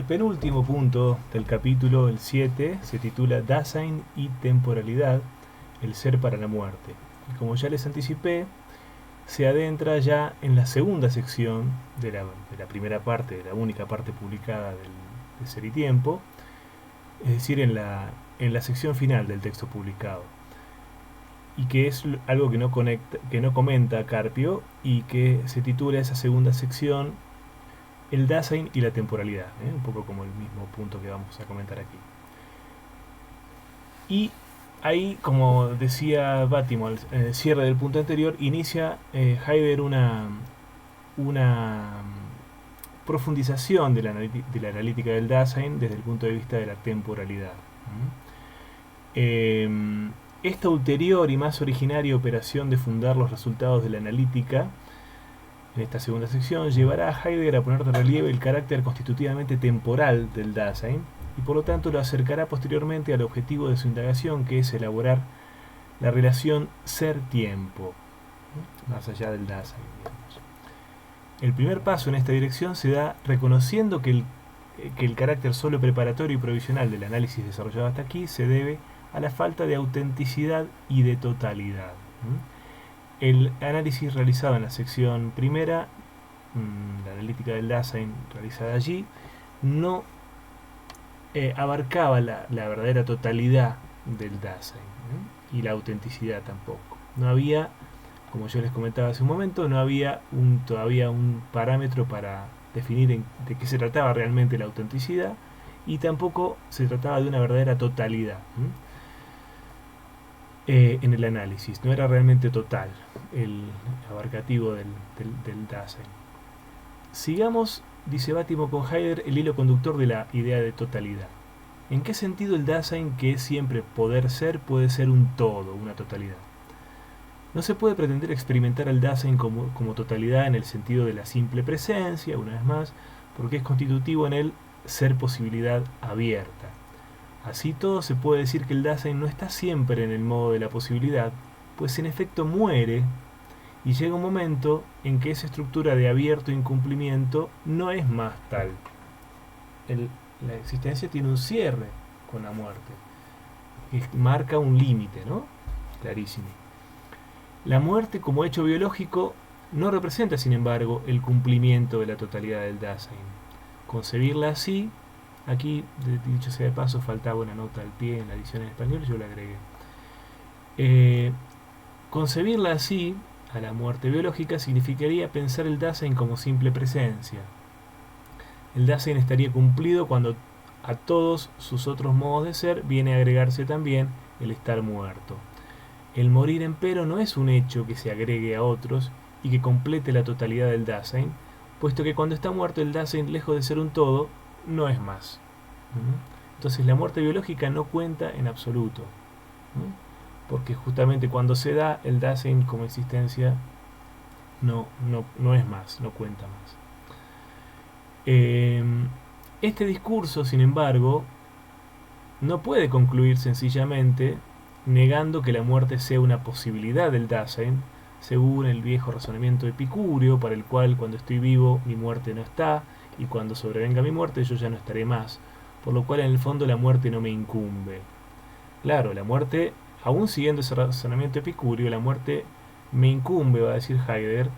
penúltimo punto del capítulo, el 7, se titula Dasein y temporalidad, el ser para la muerte. Y como ya les anticipé, se adentra ya en la segunda sección de la primera parte, de la única parte publicada de Ser y Tiempo, es decir, en la sección final del texto publicado. Y que es algo que no comenta Carpio y que se titula esa segunda sección el Dasein y la temporalidad, un poco como el mismo punto que vamos a comentar aquí. Y ahí, como decía Bátimo en el cierre del punto anterior, inicia Heidegger una profundización de la analítica del Dasein desde el punto de vista de la temporalidad. Esta ulterior y más originaria operación de fundar los resultados de la analítica en esta segunda sección llevará a Heidegger a poner de relieve el carácter constitutivamente temporal del Dasein y por lo tanto lo acercará posteriormente al objetivo de su indagación, que es elaborar la relación ser-tiempo, más allá del Dasein, digamos. El primer paso en esta dirección se da reconociendo que el carácter solo preparatorio y provisional del análisis desarrollado hasta aquí se debe a la falta de autenticidad y de totalidad. El análisis realizado en la sección primera, la analítica del Dasein realizada allí, no abarcaba la verdadera totalidad del Dasein, y la autenticidad tampoco. No había, como yo les comentaba hace un momento, no había todavía un parámetro para definir de qué se trataba realmente la autenticidad, y tampoco se trataba de una verdadera totalidad. En el análisis, no era realmente total el abarcativo del Dasein. Sigamos, dice Bátimo, con Heidegger el hilo conductor de la idea de totalidad. ¿En qué sentido el Dasein, que es siempre poder ser, puede ser un todo, una totalidad? No se puede pretender experimentar al Dasein como totalidad en el sentido de la simple presencia, una vez más, porque es constitutivo en él ser posibilidad abierta. Así todo, se puede decir que el Dasein no está siempre en el modo de la posibilidad, pues en efecto muere y llega un momento en que esa estructura de abierto incumplimiento no es más tal. La existencia tiene un cierre con la muerte, que marca un límite, ¿no? Clarísimo. La muerte como hecho biológico no representa, sin embargo, el cumplimiento de la totalidad del Dasein. Concebirla así, aquí, dicho sea de paso, faltaba una nota al pie en la edición en español, yo la agregué. Concebirla así, a la muerte biológica, significaría pensar el Dasein como simple presencia. El Dasein estaría cumplido cuando a todos sus otros modos de ser viene a agregarse también el estar muerto. El morir, empero, no es un hecho que se agregue a otros y que complete la totalidad del Dasein, puesto que cuando está muerto el Dasein, lejos de ser un todo, no es más. Entonces la muerte biológica no cuenta en absoluto, porque justamente cuando se da el Dasein como existencia no es más, no cuenta más. Este discurso, sin embargo, no puede concluir sencillamente negando que la muerte sea una posibilidad del Dasein, según el viejo razonamiento epicúreo, para el cual cuando estoy vivo mi muerte no está, y cuando sobrevenga mi muerte yo ya no estaré más, por lo cual en el fondo la muerte no me incumbe. Claro, la muerte, aún siguiendo ese razonamiento epicúreo, la muerte me incumbe, va a decir Heidegger,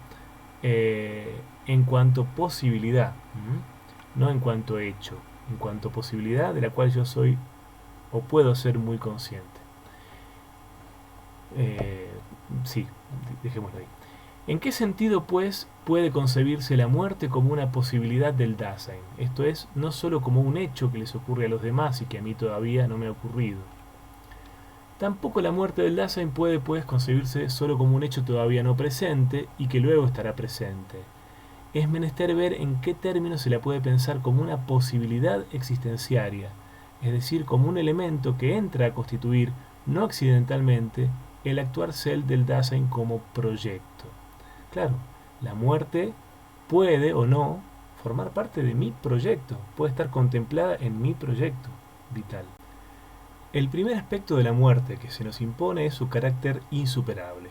en cuanto posibilidad, no en cuanto hecho, en cuanto posibilidad de la cual yo soy o puedo ser muy consciente. Sí, dejémoslo ahí. ¿En qué sentido, pues, puede concebirse la muerte como una posibilidad del Dasein? Esto es, no solo como un hecho que les ocurre a los demás y que a mí todavía no me ha ocurrido. Tampoco la muerte del Dasein puede, pues, concebirse solo como un hecho todavía no presente y que luego estará presente. Es menester ver en qué términos se la puede pensar como una posibilidad existenciaria, es decir, como un elemento que entra a constituir, no accidentalmente, el actuar self del Dasein como proyecto. Claro, la muerte puede o no formar parte de mi proyecto, puede estar contemplada en mi proyecto vital. El primer aspecto de la muerte que se nos impone es su carácter insuperable.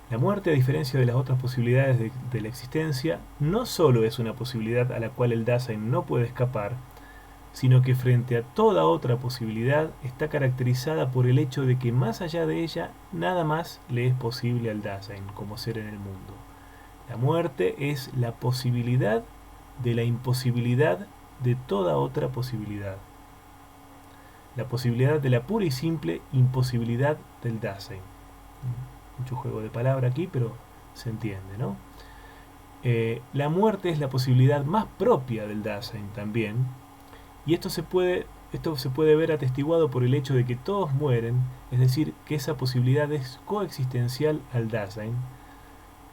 La muerte, a diferencia de las otras posibilidades de la existencia, no solo es una posibilidad a la cual el Dasein no puede escapar, sino que frente a toda otra posibilidad está caracterizada por el hecho de que más allá de ella nada más le es posible al Dasein como ser en el mundo. La muerte es la posibilidad de la imposibilidad de toda otra posibilidad. La posibilidad de la pura y simple imposibilidad del Dasein. Mucho juego de palabra aquí, pero se entiende, ¿no? La muerte es la posibilidad más propia del Dasein también, y esto se puede ver atestiguado por el hecho de que todos mueren, es decir, que esa posibilidad es coexistencial al Dasein,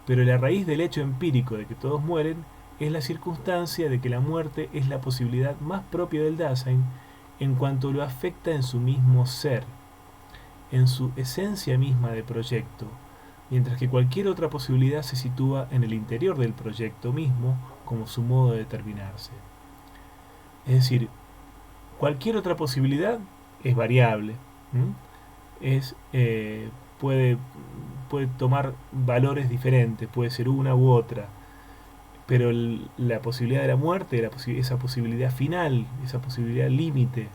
pero la raíz del hecho empírico de que todos mueren es la circunstancia de que la muerte es la posibilidad más propia del Dasein en cuanto lo afecta en su mismo ser, en su esencia misma de proyecto, mientras que cualquier otra posibilidad se sitúa en el interior del proyecto mismo como su modo de determinarse. Es decir, cualquier otra posibilidad es variable, puede tomar valores diferentes, puede ser una u otra, pero la posibilidad de la muerte, esa posibilidad final, esa posibilidad límite,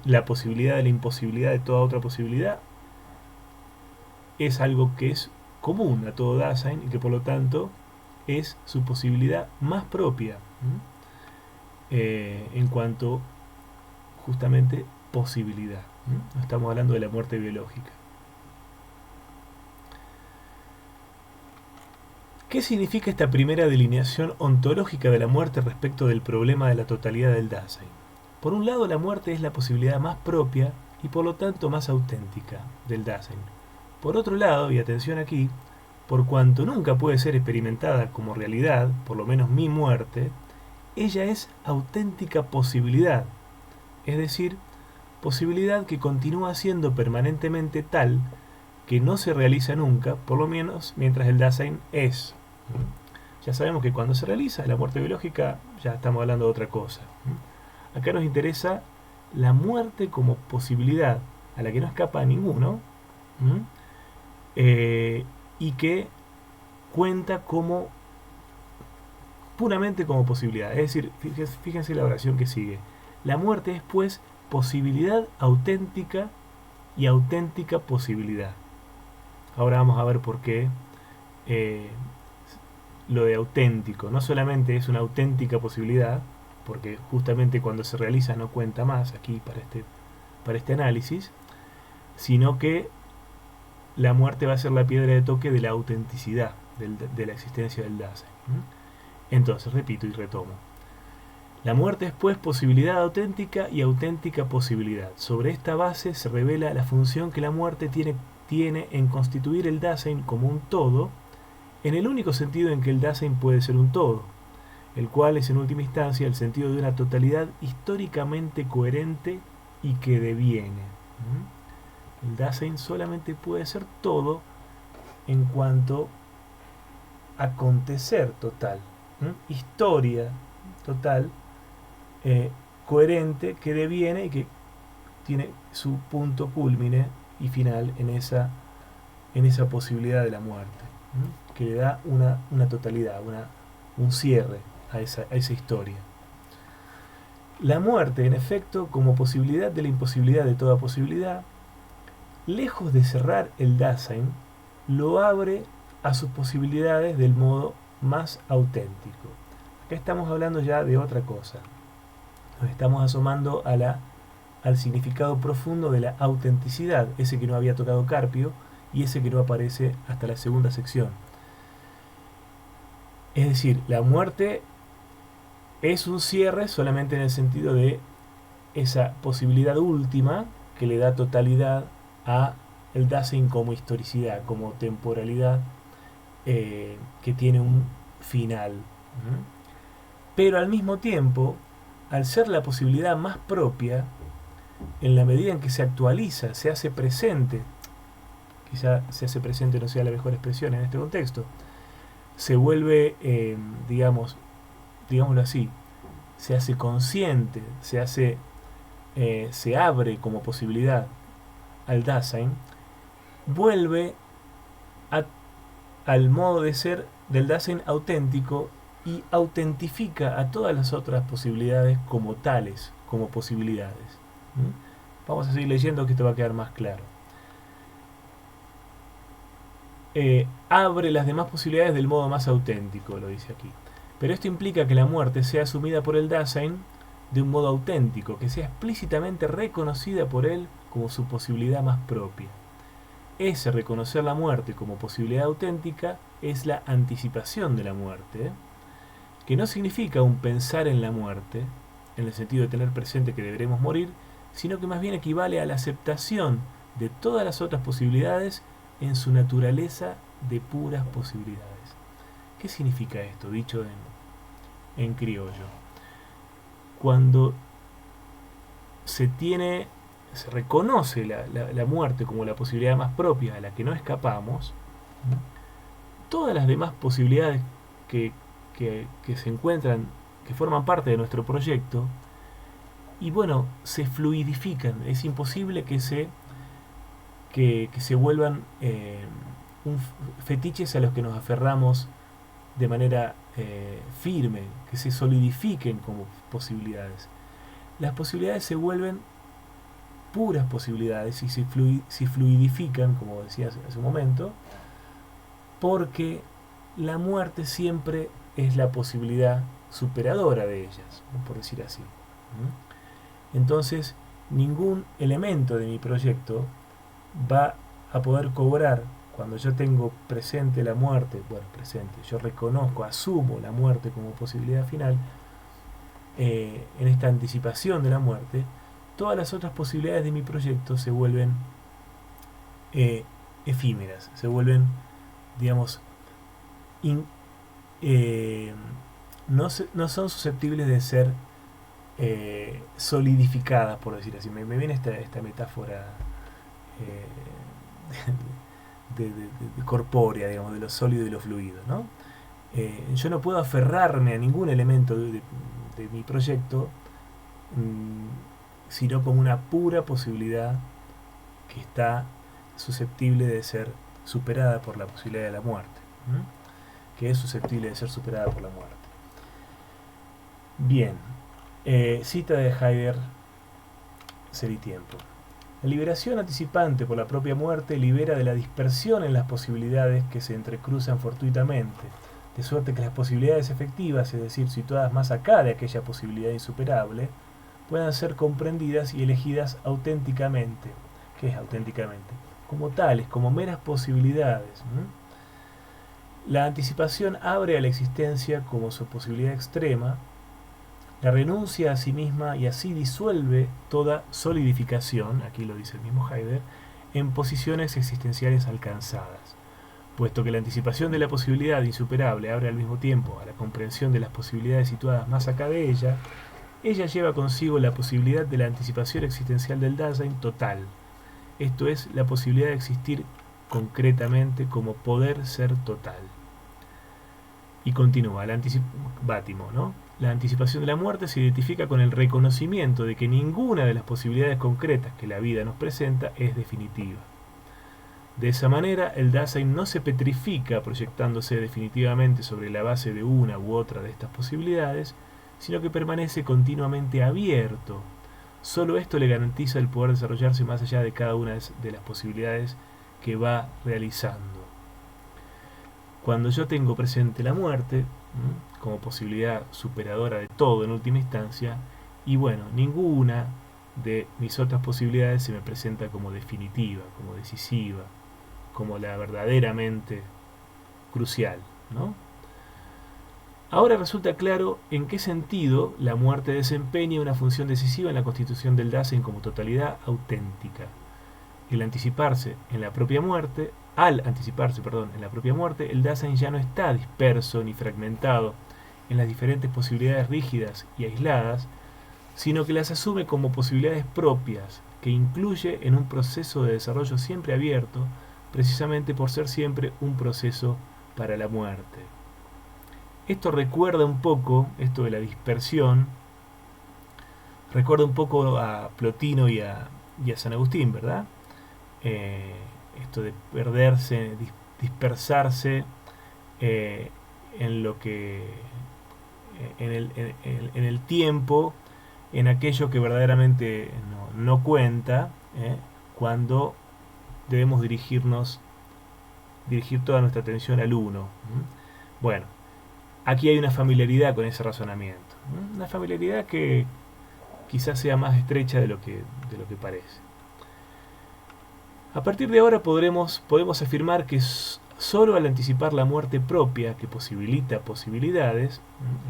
la posibilidad de la imposibilidad de toda otra posibilidad, es algo que es común a todo Dasein y que por lo tanto es su posibilidad más propia en cuanto justamente posibilidad. No estamos hablando de la muerte biológica. ¿Qué significa esta primera delineación ontológica de la muerte respecto del problema de la totalidad del Dasein? Por un lado, la muerte es la posibilidad más propia y por lo tanto más auténtica del Dasein. Por otro lado, y atención aquí, por cuanto nunca puede ser experimentada como realidad, por lo menos mi muerte, ella es auténtica posibilidad, es decir, posibilidad que continúa siendo permanentemente tal que no se realiza nunca, por lo menos mientras el Dasein es. Ya sabemos que cuando se realiza la muerte biológica ya estamos hablando de otra cosa. Acá nos interesa la muerte como posibilidad a la que no escapa ninguno y que cuenta como puramente como posibilidad. Es decir, fíjense la oración que sigue. La muerte es pues posibilidad auténtica y auténtica posibilidad. Ahora vamos a ver por qué lo de auténtico no solamente es una auténtica posibilidad, porque justamente cuando se realiza no cuenta más aquí para este análisis, sino que la muerte va a ser la piedra de toque de la autenticidad de la existencia del Dasein. Entonces, repito y retomo. La muerte es pues posibilidad auténtica y auténtica posibilidad. Sobre esta base se revela la función que la muerte tiene en constituir el Dasein como un todo, en el único sentido en que el Dasein puede ser un todo, el cual es en última instancia el sentido de una totalidad históricamente coherente y que deviene. El Dasein solamente puede ser todo en cuanto a acontecer total, historia total, coherente, que deviene y que tiene su punto culmine y final en esa posibilidad de la muerte, que le da una totalidad, un cierre a esa historia. La muerte, en efecto, como posibilidad de la imposibilidad de toda posibilidad, lejos de cerrar el Dasein, lo abre a sus posibilidades del modo más auténtico. Acá estamos hablando ya de otra cosa. Nos estamos asomando al significado profundo de la autenticidad, ese que no había tocado Carpio y ese que no aparece hasta la segunda sección. Es decir, la muerte es un cierre solamente en el sentido de esa posibilidad última que le da totalidad a el Dasein como historicidad, como temporalidad que tiene un final. Pero al mismo tiempo, al ser la posibilidad más propia, en la medida en que se actualiza, se hace presente, quizá se hace presente no sea la mejor expresión en este contexto, se vuelve, digámoslo así, se hace consciente, se abre como posibilidad al Dasein, vuelve al modo de ser del Dasein auténtico y autentifica a todas las otras posibilidades como tales, como posibilidades. Vamos a seguir leyendo, que esto va a quedar más claro. Abre las demás posibilidades del modo más auténtico, lo dice aquí. Pero esto implica que la muerte sea asumida por el Dasein de un modo auténtico, que sea explícitamente reconocida por él como su posibilidad más propia. Ese reconocer la muerte como posibilidad auténtica es la anticipación de la muerte, que no significa un pensar en la muerte, en el sentido de tener presente que deberemos morir, sino que más bien equivale a la aceptación de todas las otras posibilidades en su naturaleza de puras posibilidades. ¿Qué significa esto, dicho en criollo? Cuando se reconoce la muerte como la posibilidad más propia a la que no escapamos, todas las demás posibilidades que se encuentran, que forman parte de nuestro proyecto, y bueno, se fluidifican. Es imposible que se vuelvan fetiches a los que nos aferramos de manera firme, que se solidifiquen como posibilidades. Las posibilidades se vuelven puras posibilidades y se fluidifican, como decía hace un momento, porque la muerte siempre es la posibilidad superadora de ellas, por decir así. Entonces, ningún elemento de mi proyecto va a poder cobrar, cuando yo tengo presente la muerte, yo reconozco, asumo la muerte como posibilidad final, en esta anticipación de la muerte, todas las otras posibilidades de mi proyecto se vuelven efímeras, se vuelven, digamos, no son susceptibles de ser solidificadas, por decir así. Me viene esta metáfora de corpórea, digamos, de lo sólido y lo fluido, ¿no? Yo no puedo aferrarme a ningún elemento de mi proyecto, sino como una pura posibilidad que está susceptible de ser superada por la posibilidad de la muerte, que es susceptible de ser superada por la muerte. Bien, cita de Heidegger, Ser y Tiempo. La liberación anticipante por la propia muerte libera de la dispersión en las posibilidades que se entrecruzan fortuitamente, de suerte que las posibilidades efectivas, es decir, situadas más acá de aquella posibilidad insuperable, puedan ser comprendidas y elegidas auténticamente. ¿Qué es auténticamente? Como tales, como meras posibilidades. La anticipación abre a la existencia como su posibilidad extrema, la renuncia a sí misma y así disuelve toda solidificación, aquí lo dice el mismo Heidegger, en posiciones existenciales alcanzadas. Puesto que la anticipación de la posibilidad insuperable abre al mismo tiempo a la comprensión de las posibilidades situadas más acá de ella, ella lleva consigo la posibilidad de la anticipación existencial del Dasein total, esto es, la posibilidad de existir concretamente como poder ser total. Y continúa, Bátimo, ¿no? La anticipación de la muerte se identifica con el reconocimiento de que ninguna de las posibilidades concretas que la vida nos presenta es definitiva. De esa manera, el Dasein no se petrifica proyectándose definitivamente sobre la base de una u otra de estas posibilidades, sino que permanece continuamente abierto. Solo esto le garantiza el poder desarrollarse más allá de cada una de las posibilidades que va realizando. Cuando yo tengo presente la muerte, como posibilidad superadora de todo en última instancia, y bueno, ninguna de mis otras posibilidades se me presenta como definitiva, como decisiva, como la verdaderamente crucial, ¿no? Ahora resulta claro en qué sentido la muerte desempeña una función decisiva en la constitución del Dasein como totalidad auténtica. Al anticiparse en la propia muerte, el Dasein ya no está disperso ni fragmentado en las diferentes posibilidades rígidas y aisladas, sino que las asume como posibilidades propias, que incluye en un proceso de desarrollo siempre abierto, precisamente por ser siempre un proceso para la muerte. Esto recuerda un poco, esto de la dispersión, recuerda un poco a Plotino y a San Agustín, ¿verdad? Esto de perderse, dispersarse en lo que en el tiempo, en aquello que verdaderamente no cuenta, cuando debemos dirigir toda nuestra atención al uno. Bueno, aquí hay una familiaridad con ese razonamiento, una familiaridad que quizás sea más estrecha de lo que parece. A partir de ahora podemos afirmar que solo al anticipar la muerte propia, que posibilita posibilidades,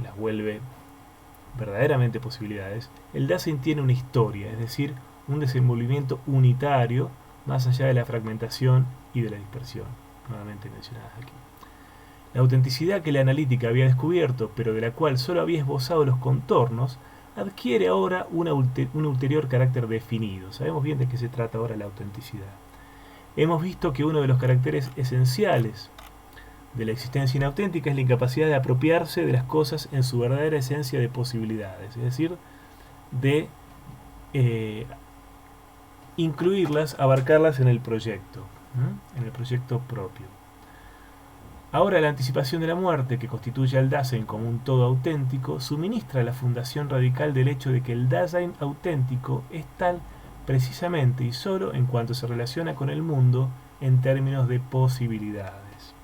las vuelve verdaderamente posibilidades, el Dasein tiene una historia, es decir, un desenvolvimiento unitario más allá de la fragmentación y de la dispersión, nuevamente mencionadas aquí. La autenticidad que la analítica había descubierto, pero de la cual solo había esbozado los contornos, adquiere ahora un ulterior carácter definido. Sabemos bien de qué se trata ahora la autenticidad. Hemos visto que uno de los caracteres esenciales de la existencia inauténtica es la incapacidad de apropiarse de las cosas en su verdadera esencia de posibilidades, es decir, de incluirlas, abarcarlas en el proyecto propio. Ahora la anticipación de la muerte, que constituye al Dasein como un todo auténtico, suministra la fundación radical del hecho de que el Dasein auténtico es tal precisamente y solo en cuanto se relaciona con el mundo en términos de posibilidades.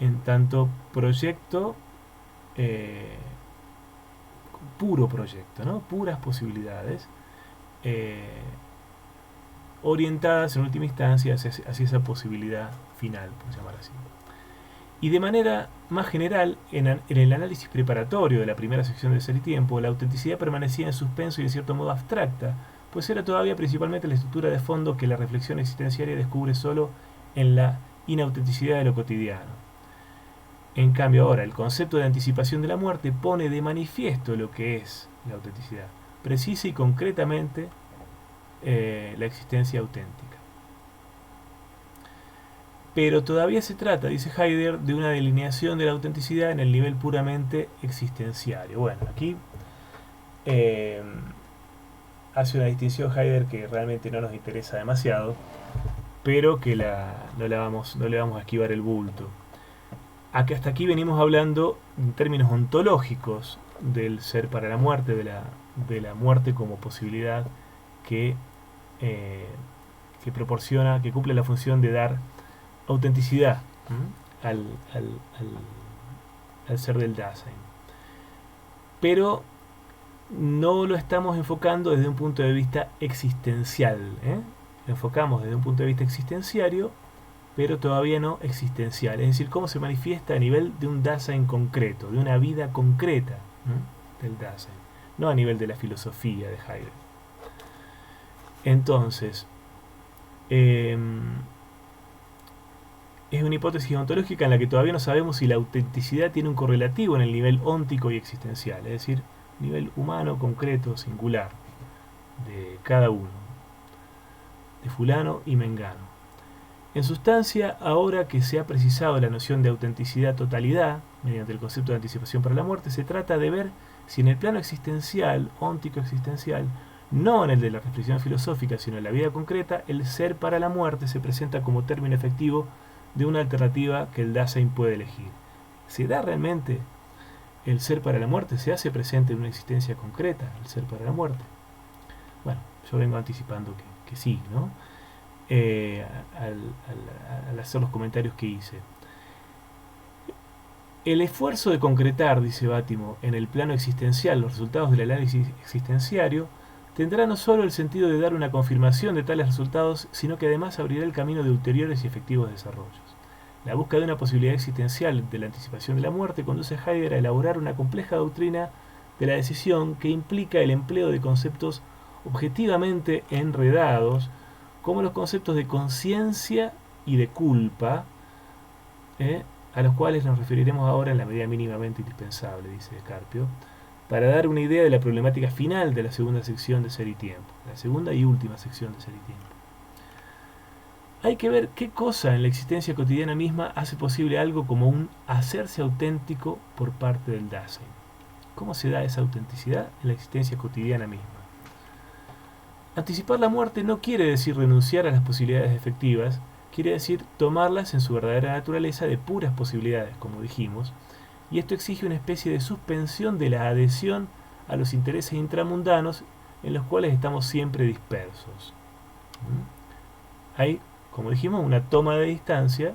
En tanto proyecto, puro proyecto, ¿no? Puras posibilidades, orientadas en última instancia hacia esa posibilidad final, por llamar así. Y de manera más general, en el análisis preparatorio de la primera sección de Ser y Tiempo, la autenticidad permanecía en suspenso y de cierto modo abstracta, pues era todavía principalmente la estructura de fondo que la reflexión existenciaria descubre solo en la inautenticidad de lo cotidiano. En cambio ahora, el concepto de anticipación de la muerte pone de manifiesto lo que es la autenticidad, precisa y concretamente la existencia auténtica. Pero todavía se trata, dice Heidegger, de una delineación de la autenticidad en el nivel puramente existenciario. Bueno, aquí hace una distinción Heidegger que realmente no nos interesa demasiado, pero que no le vamos a esquivar el bulto. Hasta aquí venimos hablando en términos ontológicos del ser para la muerte, de la muerte como posibilidad que proporciona, que cumple la función de dar autenticidad al ser del Dasein. Pero no lo estamos enfocando desde un punto de vista existencial. Lo enfocamos desde un punto de vista existenciario, pero todavía no existencial. Es decir, cómo se manifiesta a nivel de un Dasein concreto, de una vida concreta del Dasein, no a nivel de la filosofía de Heidegger. Entonces, es una hipótesis ontológica en la que todavía no sabemos si la autenticidad tiene un correlativo en el nivel óntico y existencial, es decir, nivel humano, concreto, singular, de cada uno, de fulano y mengano. En sustancia, ahora que se ha precisado la noción de autenticidad-totalidad, mediante el concepto de anticipación para la muerte, se trata de ver si en el plano existencial, óntico-existencial, no en el de la reflexión filosófica, sino en la vida concreta, el ser para la muerte se presenta como término efectivo de una alternativa que el Dasein puede elegir. ¿Se da realmente el ser para la muerte? ¿Se hace presente en una existencia concreta el ser para la muerte? Bueno, yo vengo anticipando que sí, ¿no? Al hacer los comentarios que hice. El esfuerzo de concretar, dice Bátimo, en el plano existencial los resultados del análisis existenciario tendrá no solo el sentido de dar una confirmación de tales resultados, sino que además abrirá el camino de ulteriores y efectivos desarrollos. La búsqueda de una posibilidad existencial de la anticipación de la muerte conduce a Heidegger a elaborar una compleja doctrina de la decisión que implica el empleo de conceptos objetivamente enredados, como los conceptos de conciencia y de culpa, a los cuales nos referiremos ahora en la medida mínimamente indispensable, dice Carpio, para dar una idea de la problemática final de la segunda sección de Ser y Tiempo, la segunda y última sección de Ser y Tiempo. Hay que ver qué cosa en la existencia cotidiana misma hace posible algo como un hacerse auténtico por parte del Dasein. ¿Cómo se da esa autenticidad en la existencia cotidiana misma? Anticipar la muerte no quiere decir renunciar a las posibilidades efectivas, quiere decir tomarlas en su verdadera naturaleza de puras posibilidades, como dijimos, y esto exige una especie de suspensión de la adhesión a los intereses intramundanos en los cuales estamos siempre dispersos. Hay, como dijimos, una toma de distancia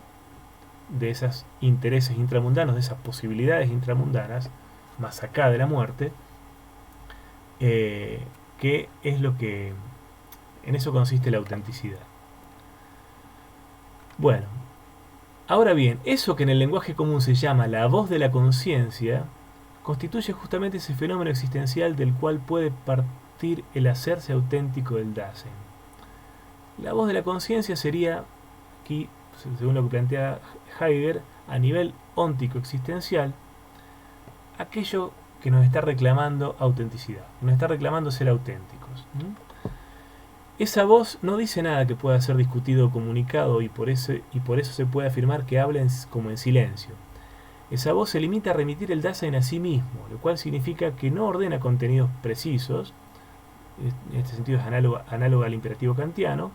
de esos intereses intramundanos, de esas posibilidades intramundanas, más acá de la muerte, que es lo que en eso consiste la autenticidad. Bueno, ahora bien, eso que en el lenguaje común se llama la voz de la conciencia constituye justamente ese fenómeno existencial del cual puede partir el hacerse auténtico del Dasein. La voz de la conciencia sería, aquí, según lo que plantea Heidegger, a nivel óntico existencial, aquello que nos está reclamando autenticidad, nos está reclamando ser auténticos. Esa voz no dice nada que pueda ser discutido o comunicado y por eso se puede afirmar que habla como en silencio. Esa voz se limita a remitir el Dasein a sí mismo, lo cual significa que no ordena contenidos precisos, en este sentido es análogo al imperativo kantiano,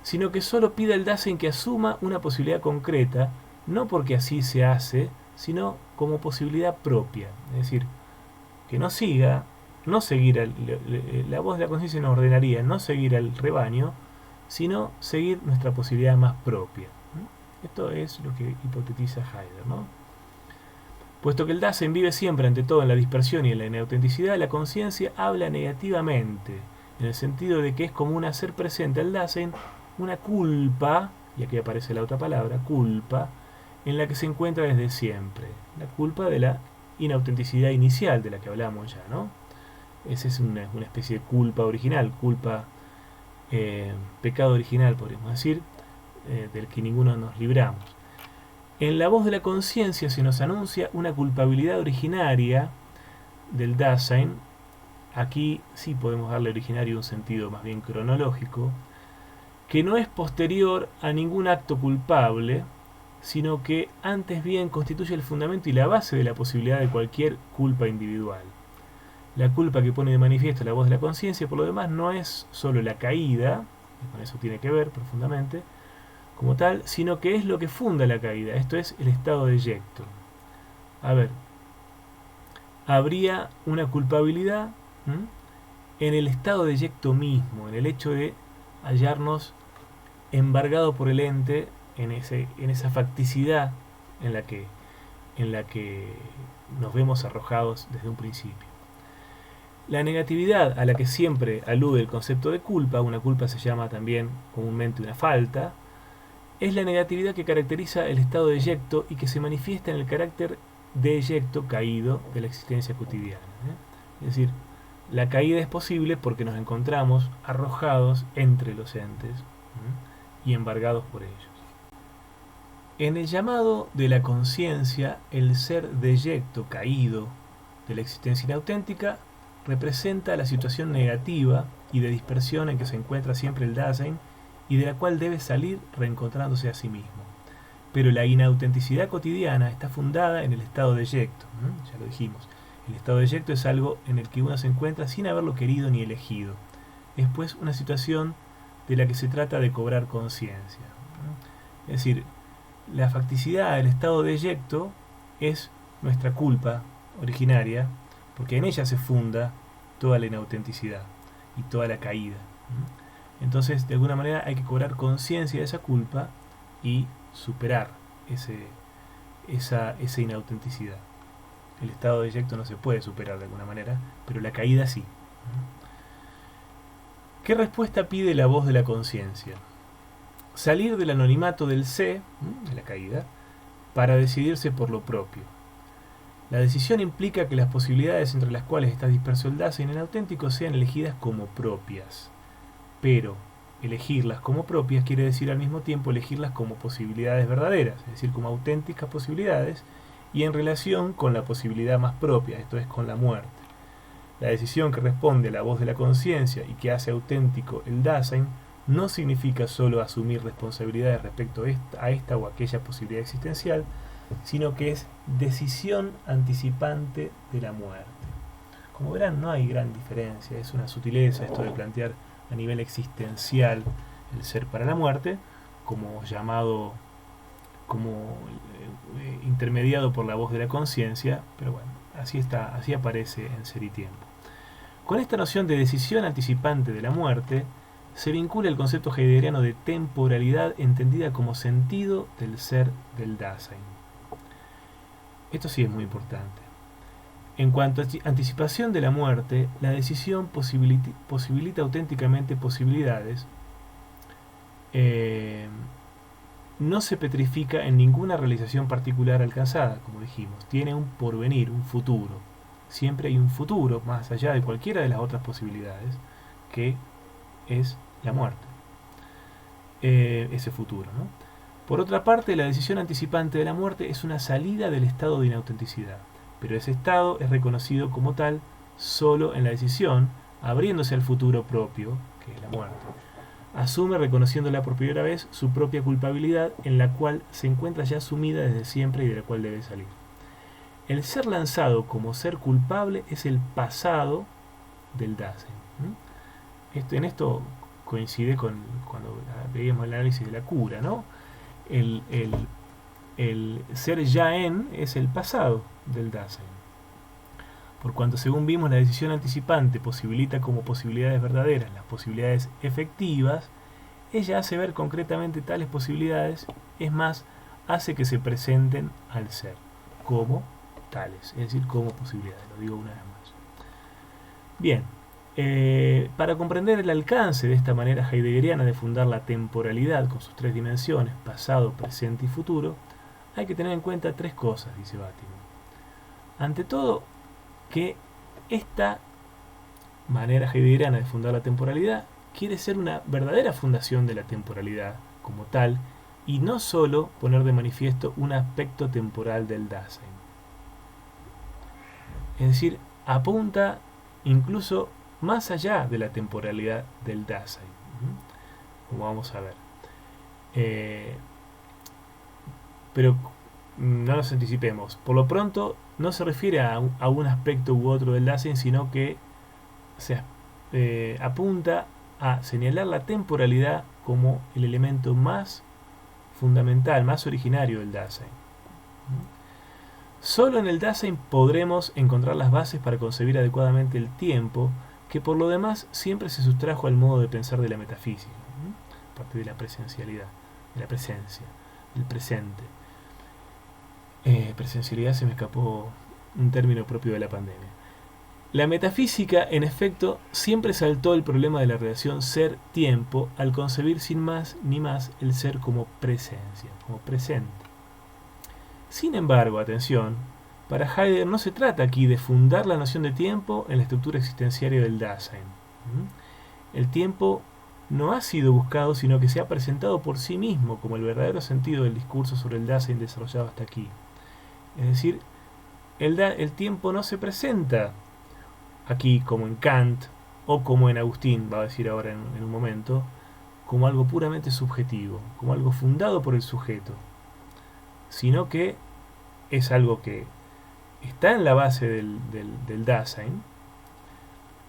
sino que solo pide al Dasein que asuma una posibilidad concreta, no porque así se hace, sino como posibilidad propia. Es decir, que no seguir, la voz de la conciencia nos ordenaría no seguir al rebaño, sino seguir nuestra posibilidad más propia. Esto es lo que hipotetiza Heidegger, ¿no? Puesto que el Dasein vive siempre ante todo en la dispersión y en la inautenticidad, la conciencia habla negativamente, en el sentido de que es común hacer presente al Dasein una culpa, y aquí aparece la otra palabra, culpa, en la que se encuentra desde siempre. La culpa de la inautenticidad inicial de la que hablamos ya, ¿no? Esa es una especie de culpa original, pecado original, podríamos decir, del que ninguno nos libramos. En la voz de la conciencia se nos anuncia una culpabilidad originaria del Dasein. Aquí sí podemos darle originario un sentido más bien cronológico, que no es posterior a ningún acto culpable, sino que antes bien constituye el fundamento y la base de la posibilidad de cualquier culpa individual. La culpa que pone de manifiesto la voz de la conciencia, por lo demás, no es solo la caída, y con eso tiene que ver profundamente, como tal, sino que es lo que funda la caída, esto es el estado deyecto. A ver, habría una culpabilidad en el estado deyecto mismo, en el hecho de hallarnos embargado por el ente en esa facticidad en la que nos vemos arrojados desde un principio. La negatividad a la que siempre alude el concepto de culpa, una culpa se llama también comúnmente una falta, es la negatividad que caracteriza el estado deyecto y que se manifiesta en el carácter deyecto caído de la existencia cotidiana. Es decir, la caída es posible porque nos encontramos arrojados entre los entes y embargados por ellos. En el llamado de la conciencia, el ser deyecto caído de la existencia inauténtica representa la situación negativa y de dispersión en que se encuentra siempre el Dasein y de la cual debe salir reencontrándose a sí mismo. Pero la inautenticidad cotidiana está fundada en el estado deyecto, ya lo dijimos. El estado deyecto es algo en el que uno se encuentra sin haberlo querido ni elegido. Es pues una situación de la que se trata de cobrar conciencia. Es decir, la facticidad del estado deyecto es nuestra culpa originaria, porque en ella se funda toda la inautenticidad y toda la caída. Entonces, de alguna manera hay que cobrar conciencia de esa culpa y superar esa inautenticidad. El estado deyecto no se puede superar de alguna manera, pero la caída sí. ¿Qué respuesta pide la voz de la conciencia? Salir del anonimato del sé, de la caída, para decidirse por lo propio. La decisión implica que las posibilidades entre las cuales está disperso el Dasein en auténtico sean elegidas como propias. Pero elegirlas como propias quiere decir al mismo tiempo elegirlas como posibilidades verdaderas, es decir, como auténticas posibilidades y en relación con la posibilidad más propia, esto es, con la muerte. La decisión que responde a la voz de la conciencia y que hace auténtico el Dasein no significa solo asumir responsabilidades respecto a esta o aquella posibilidad existencial, sino que es decisión anticipante de la muerte. Como verán, no hay gran diferencia, es una sutileza esto de plantear a nivel existencial el ser para la muerte, como llamado, como intermediado por la voz de la conciencia, pero bueno, así está, así aparece en Ser y Tiempo. Con esta noción de decisión anticipante de la muerte, se vincula el concepto heideggeriano de temporalidad entendida como sentido del ser del Dasein. Esto sí es muy importante. En cuanto a anticipación de la muerte, la decisión posibilita auténticamente posibilidades, no se petrifica en ninguna realización particular alcanzada, como dijimos, tiene un porvenir, un futuro. Siempre hay un futuro más allá de cualquiera de las otras posibilidades, que es la muerte. Ese futuro, ¿no? Por otra parte, la decisión anticipante de la muerte es una salida del estado de inautenticidad, pero ese estado es reconocido como tal solo en la decisión, abriéndose al futuro propio, que es la muerte. Asume, reconociéndola por primera vez, su propia culpabilidad, en la cual se encuentra ya sumida desde siempre y de la cual debe salir. El ser lanzado como ser culpable es el pasado del Dasein. En esto coincide con cuando veíamos el análisis de la cura, ¿no? El ser ya en es el pasado del Dasein. Por cuanto, según vimos, la decisión anticipante posibilita como posibilidades verdaderas las posibilidades efectivas, ella hace ver concretamente tales posibilidades, es más, hace que se presenten al ser como tales, es decir, como posibilidades, lo digo una vez más. Bien, para comprender el alcance de esta manera heideggeriana de fundar la temporalidad con sus tres dimensiones, pasado, presente y futuro, hay que tener en cuenta tres cosas, dice Bátimo. Ante todo, que esta manera heideggeriana de fundar la temporalidad quiere ser una verdadera fundación de la temporalidad como tal, y no solo poner de manifiesto un aspecto temporal del Dasein. Es decir, apunta incluso más allá de la temporalidad del Dasein, como vamos a ver. Pero no nos anticipemos. Por lo pronto, no se refiere a un aspecto u otro del Dasein, sino que se apunta a señalar la temporalidad como el elemento más fundamental, más originario del Dasein. Solo en el Dasein podremos encontrar las bases para concebir adecuadamente el tiempo, que por lo demás siempre se sustrajo al modo de pensar de la metafísica, a partir de la presencialidad, de la presencia, del presente. Presencialidad, se me escapó un término propio de la pandemia. La metafísica, en efecto, siempre saltó el problema de la relación ser-tiempo al concebir sin más ni más el ser como presencia, como presente. Sin embargo, atención, para Heidegger no se trata aquí de fundar la noción de tiempo en la estructura existenciaria del Dasein. El tiempo no ha sido buscado, sino que se ha presentado por sí mismo como el verdadero sentido del discurso sobre el Dasein desarrollado hasta aquí. Es decir, el tiempo no se presenta aquí como en Kant o como en Agustín, va a decir ahora en un momento, como algo puramente subjetivo, como algo fundado por el sujeto, sino que es algo que está en la base del Dasein,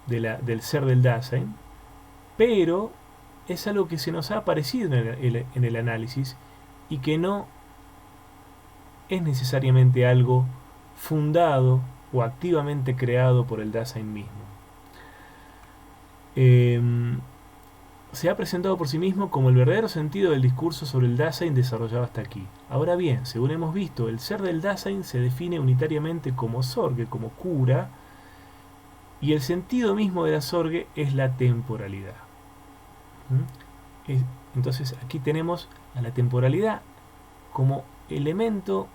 del ser del Dasein, pero es algo que se nos ha aparecido en el análisis y que no es necesariamente algo fundado o activamente creado por el Dasein mismo. Se ha presentado por sí mismo como el verdadero sentido del discurso sobre el Dasein desarrollado hasta aquí. Ahora bien, según hemos visto, el ser del Dasein se define unitariamente como sorge, como cura, y el sentido mismo de la sorge es la temporalidad. Entonces aquí tenemos a la temporalidad como elemento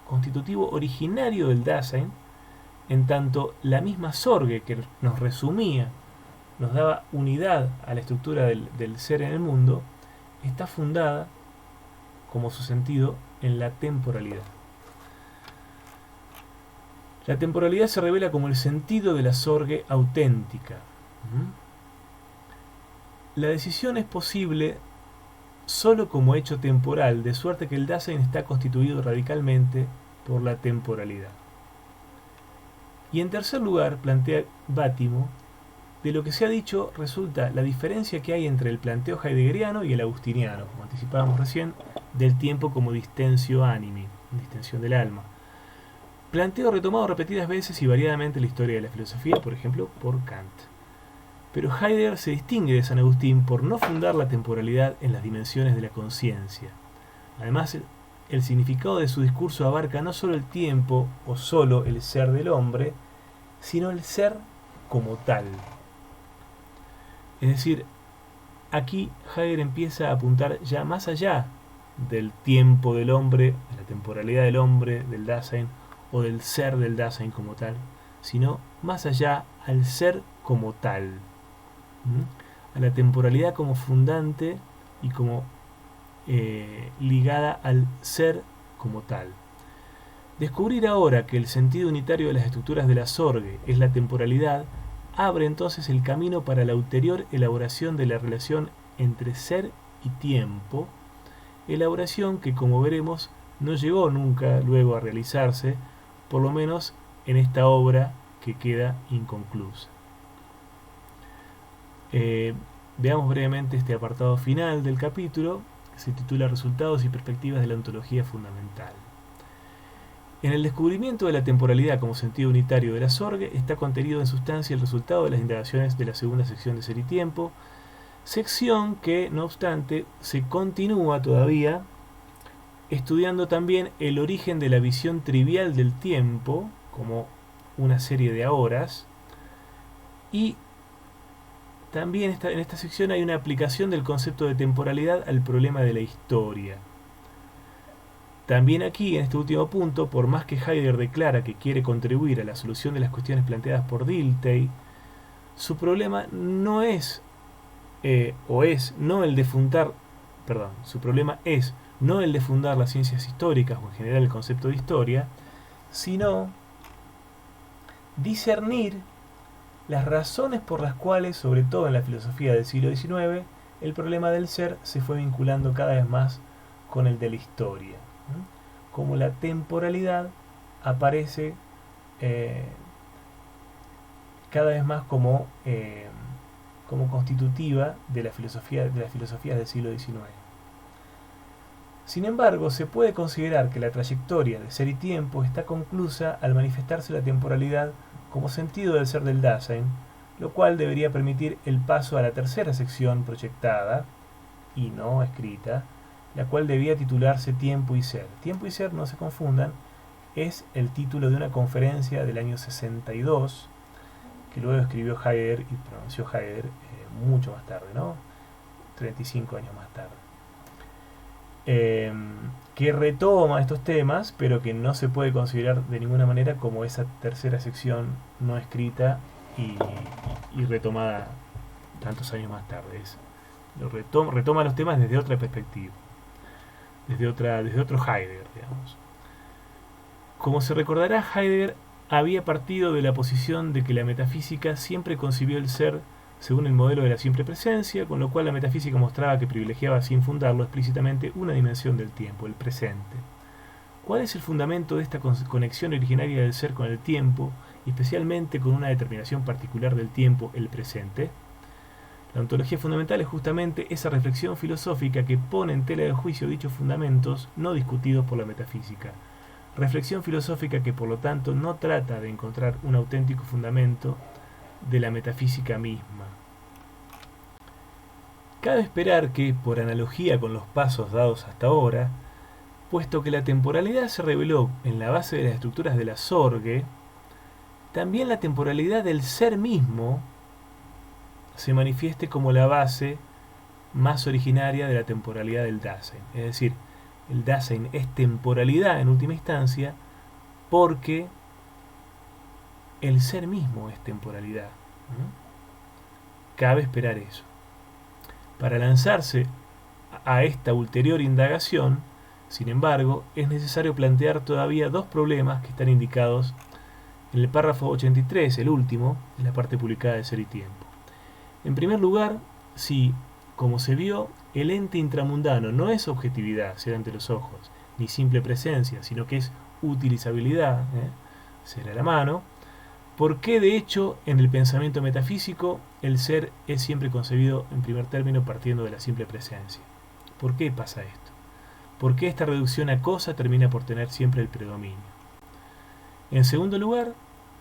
constitutivo originario del Dasein, en tanto la misma sorge que nos resumía, nos daba unidad a la estructura del ser en el mundo, está fundada como su sentido en la temporalidad. La temporalidad se revela como el sentido de la sorge auténtica. La decisión es posible solo como hecho temporal, de suerte que el Dasein está constituido radicalmente por la temporalidad. Y en tercer lugar, plantea Bátimo, de lo que se ha dicho resulta la diferencia que hay entre el planteo heideggeriano y el agustiniano, como anticipábamos recién, del tiempo como distensio animi, distensión del alma. Planteo retomado repetidas veces y variadamente en la historia de la filosofía, por ejemplo, por Kant. Pero Heidegger se distingue de San Agustín por no fundar la temporalidad en las dimensiones de la conciencia. Además, el significado de su discurso abarca no solo el tiempo o solo el ser del hombre, sino el ser como tal. Es decir, aquí Heidegger empieza a apuntar ya más allá del tiempo del hombre, de la temporalidad del hombre, del Dasein, o del ser del Dasein como tal, sino más allá al ser como tal, a la temporalidad como fundante y como ligada al ser como tal. Descubrir ahora que el sentido unitario de las estructuras de la Sorge es la temporalidad abre entonces el camino para la ulterior elaboración de la relación entre ser y tiempo, elaboración que, como veremos, no llegó nunca luego a realizarse, por lo menos en esta obra que queda inconclusa. Veamos brevemente este apartado final del capítulo, que se titula Resultados y perspectivas de la ontología fundamental. En el descubrimiento de la temporalidad como sentido unitario de la Sorge está contenido en sustancia el resultado de las indagaciones de la segunda sección de Ser y Tiempo, sección que, no obstante, se continúa todavía estudiando también el origen de la visión trivial del tiempo como una serie de horas, y también en esta sección hay una aplicación del concepto de temporalidad al problema de la historia. También aquí, en este último punto, por más que Heidegger declara que quiere contribuir a la solución de las cuestiones planteadas por Dilthey, su problema no es, su problema es no el de fundar las ciencias históricas o en general el concepto de historia, sino discernir las razones por las cuales, sobre todo en la filosofía del siglo XIX, el problema del ser se fue vinculando cada vez más con el de la historia. Como la temporalidad aparece cada vez más como constitutiva de las filosofías del siglo XIX. Sin embargo, se puede considerar que la trayectoria de Ser y Tiempo está conclusa al manifestarse la temporalidad como sentido del ser del Dasein, lo cual debería permitir el paso a la tercera sección proyectada y no escrita, la cual debía titularse Tiempo y Ser. Tiempo y Ser, no se confundan, es el título de una conferencia del año 62, que luego escribió Heidegger y pronunció Heidegger mucho más tarde, ¿no? 35 años más tarde. Que retoma estos temas, pero que no se puede considerar de ninguna manera como esa tercera sección no escrita y retomada tantos años más tarde. Retoma los temas desde otra perspectiva, desde otro Heidegger, digamos. Como se recordará, Heidegger había partido de la posición de que la metafísica siempre concibió el ser según el modelo de la siempre presencia, con lo cual la metafísica mostraba que privilegiaba, sin fundarlo explícitamente, una dimensión del tiempo, el presente. ¿Cuál es el fundamento de esta conexión originaria del ser con el tiempo, y especialmente con una determinación particular del tiempo, el presente? La ontología fundamental es justamente esa reflexión filosófica que pone en tela de juicio dichos fundamentos no discutidos por la metafísica. Reflexión filosófica que, por lo tanto, no trata de encontrar un auténtico fundamento de la metafísica misma. Cabe esperar que, por analogía con los pasos dados hasta ahora, puesto que la temporalidad se reveló en la base de las estructuras de la Sorge, también la temporalidad del ser mismo se manifieste como la base más originaria de la temporalidad del Dasein. Es decir, el Dasein es temporalidad en última instancia porque el ser mismo es temporalidad. Cabe esperar eso. Para lanzarse a esta ulterior indagación, sin embargo, es necesario plantear todavía dos problemas que están indicados en el párrafo 83, el último, de la parte publicada de Ser y Tiempo. En primer lugar, si, como se vio, el ente intramundano no es objetividad, ser ante los ojos, ni simple presencia, sino que es utilizabilidad, ser a la mano, ¿Por qué, de hecho, en el pensamiento metafísico el ser es siempre concebido en primer término partiendo de la simple presencia? ¿Por qué pasa esto? ¿Por qué esta reducción a cosa termina por tener siempre el predominio? En segundo lugar,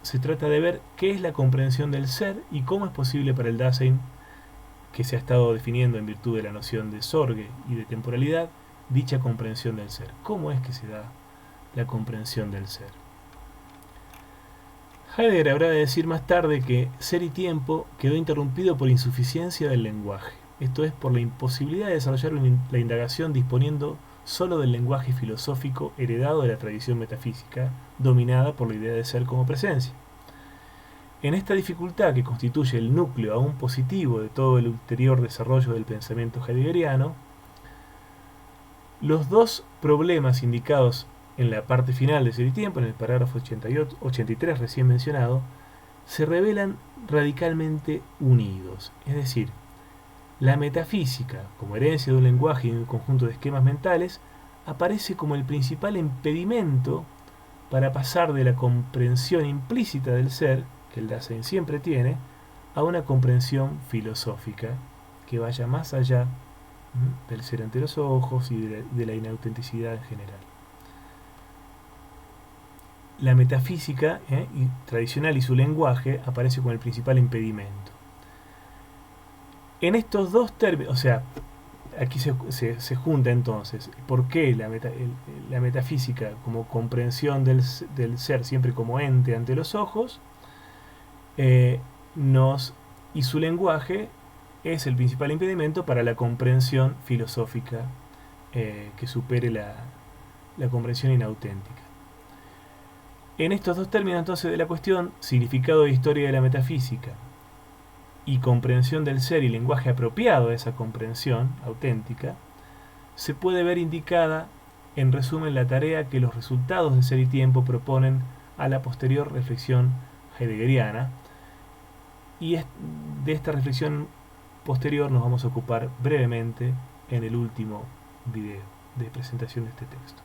se trata de ver qué es la comprensión del ser y cómo es posible para el Dasein, que se ha estado definiendo en virtud de la noción de Sorge y de temporalidad, dicha comprensión del ser. ¿Cómo es que se da la comprensión del ser? Heidegger habrá de decir más tarde que ser y tiempo quedó interrumpido por insuficiencia del lenguaje, esto es, por la imposibilidad de desarrollar la indagación disponiendo solo del lenguaje filosófico heredado de la tradición metafísica, dominada por la idea de ser como presencia. En esta dificultad que constituye el núcleo aún positivo de todo el ulterior desarrollo del pensamiento heideggeriano, los dos problemas indicados en la parte final de Ser y Tiempo, en el parágrafo 83 recién mencionado, se revelan radicalmente unidos. Es decir, la metafísica, como herencia de un lenguaje y de un conjunto de esquemas mentales, aparece como el principal impedimento para pasar de la comprensión implícita del ser, que el Dasein siempre tiene, a una comprensión filosófica que vaya más allá del ser ante los ojos y de la inautenticidad en general. La metafísica tradicional y su lenguaje aparece como el principal impedimento. En estos dos términos, o sea, aquí se junta entonces por qué la metafísica como comprensión del ser siempre como ente ante los ojos, y su lenguaje es el principal impedimento para la comprensión filosófica que supere la comprensión inauténtica. En estos dos términos entonces de la cuestión, significado e historia de la metafísica y comprensión del ser y lenguaje apropiado a esa comprensión auténtica, se puede ver indicada en resumen la tarea que los resultados de Ser y Tiempo proponen a la posterior reflexión heideggeriana, y de esta reflexión posterior nos vamos a ocupar brevemente en el último video de presentación de este texto.